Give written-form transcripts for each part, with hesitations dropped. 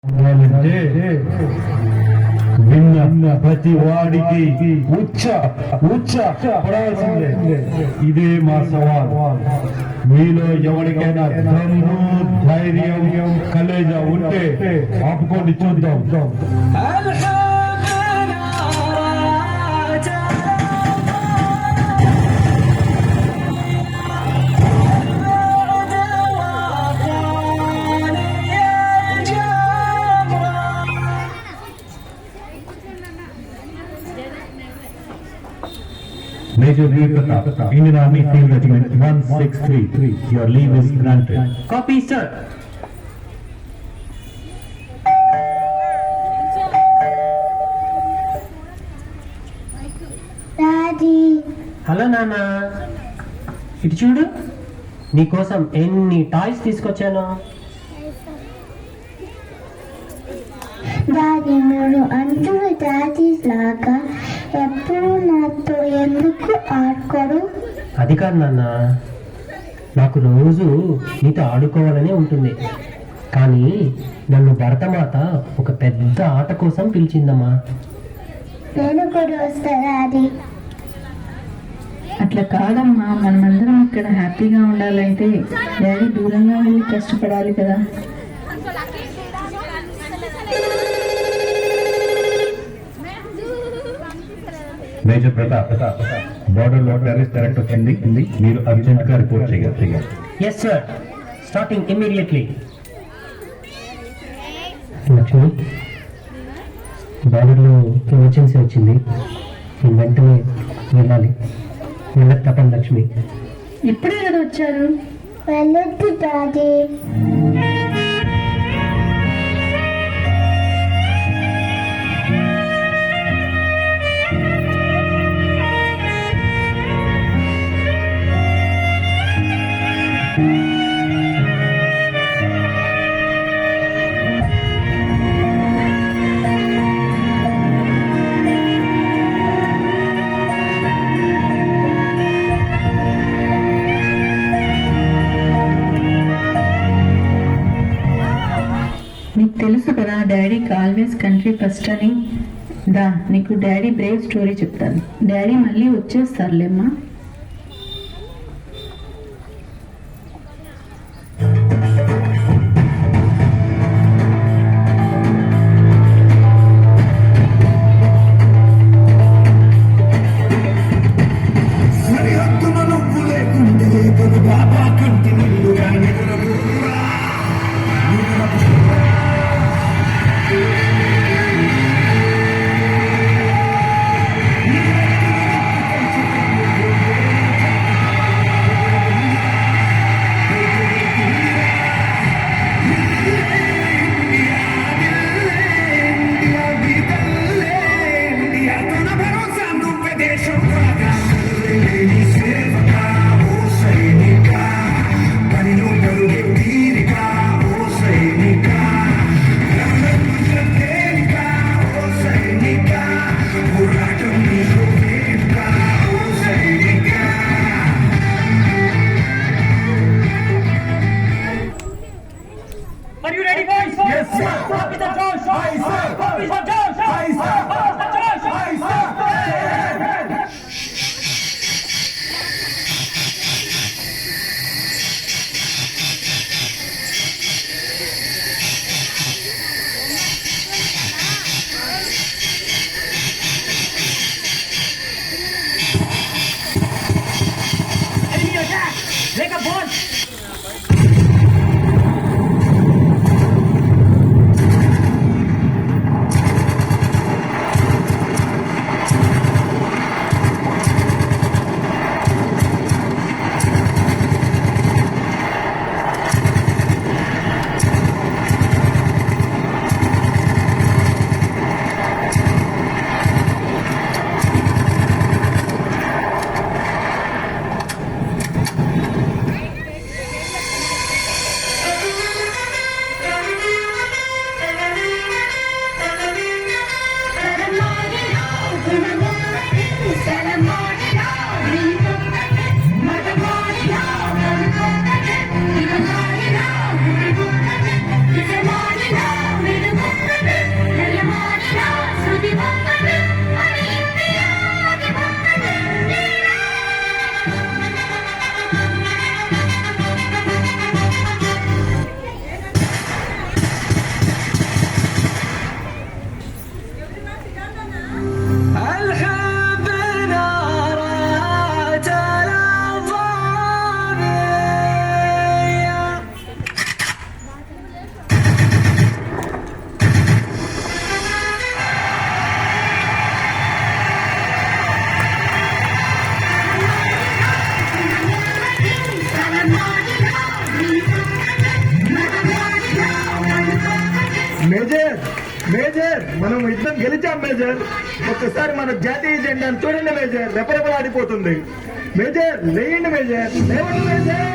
అంటే విన్న ప్రతి వాడికి ఉచ్చ ఉచ్చ పడాల్సిందే. ఇదే మా సవాల్. మీలో ఎవరికైనా దమ్ము, ధైర్యం, కలేజా ఉంటే ఆపుకోండి, చూద్దాం. Major Veer Pratap, Indian Army Field Regiment 1633. Your leave is granted. Copy, sir. Daddy hello నాన్న, ఇటు చూడు, నీకోసం ఎన్ని టాయ్స్ తీసుకొచ్చాను. డాడీ మీరు అందరూ డాడీస్ లాగా ఎప్పుడు నాతో ఎందుకు ఆడుకోరు? అది కాదు నాన్న, నాకు రోజు నీతో ఆడుకోవాలనే ఉంటుంది. కానీ నన్ను భరతమాత ఒక పెద్ద ఆట కోసం పిలిచిందమ్మా. నేను కూడా వస్తా డాడీ. అట్లా కాదమ్మా, మనమందరం ఇక్కడ హ్యాపీగా ఉండాలంటే డాడీ దూరంగా వెళ్ళి కష్టపడాలి కదా. మేజర్ ప్రతాప్, బార్డర్ లో టెర్రరిస్ట్ డైరెక్ట్ వచ్చింది. మీరు అర్జెంట్ గా రిపోర్ట్ చేయాలి. Yes sir, starting immediately. Lakshmi, బార్డర్లో ఎమర్జెన్సీ వచ్చింది, నేను వెంటనే వెళ్ళాలి. వెళ్ళక తప్పని లక్ష్మి. ఇప్పుడే కదా వచ్చారు. వెళ్ళొద్దు డాడీ. నీకు తెలుసు కదా డాడీకి ఆల్వేస్ కంట్రీ ఫస్ట్ అని. దా, నీకు డాడీ బ్రేవ్ స్టోరీ చెప్తాను. డాడీ మళ్ళీ వచ్చేస్తారులేమ్మా. మేజర్ మేజర్ మనం యుద్ధం గెలిచాం మేజర్. ఒక్కసారి మన జాతీయ జెండాను చూడండి మేజర్, రెపరెపలాడిపోతుంది. మేజర్ లేయండి మేజర్, లేవండి major.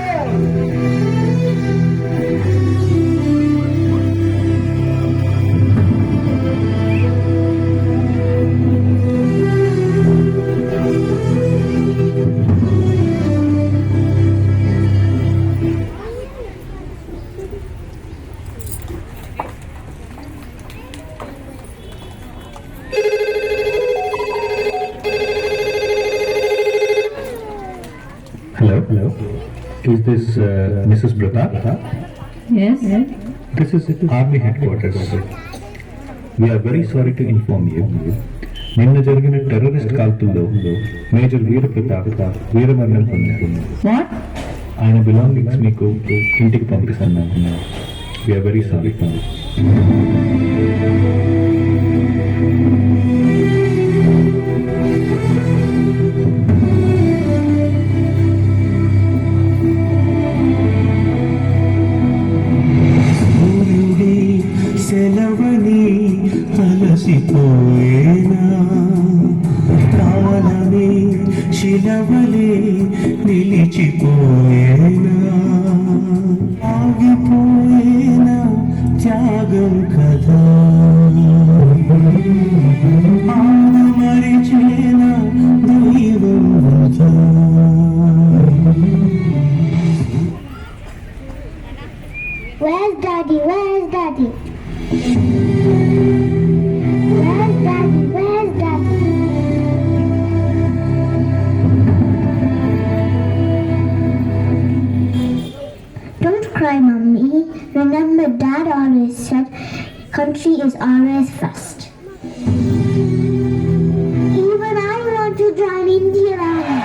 Hello. Is this Mrs. Pratap? Yes This is Army headquarters. We are very sorry to inform you. నిన్న జరిగిన టెర్రరిస్ట్ కాల్పుల్లో మేజర్ వీర ప్రతాప్ వీరమరణం పొందారు. వాట్? ఆయన బిలాంగింగ్స్ మీకు ఇంటికి పంపిస్తున్నాను. We are very sorry. సెలవని అలసిపోయేనా, ప్రాణమే శిలవలే నిలిచిపోయేనా, ఆగిపోయేనా త్యాగం కదా, మరిచేనా దైవం వృధా. Where's Daddy? Where's Daddy? Where's Daddy? Where's Daddy? Don't cry, Mommy. Remember, Dad always said, country is always first. Even I want to join Indian Army.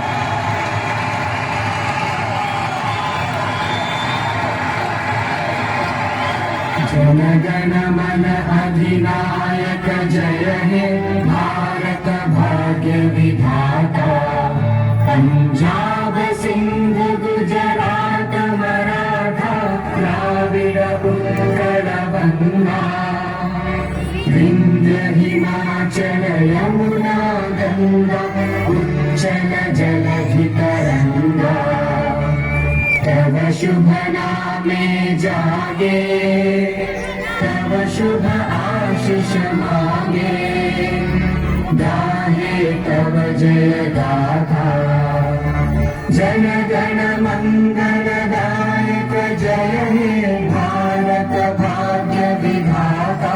जनगण मन अधिनायक जय हे भारत भाग्य विधाता, पंजाब सिंध गुजरात मराठा द्राविड उत्कल बंगा, विंध्य हिमाचल यमुना गंगा उच्चल जलधि तरंगा, तव शुभ नामे जागे, तव शुभ आशीष मांगे, गाहे तव जय गाथा, जन गण मंगलदायक जय हे भारत भाग्य विधाता,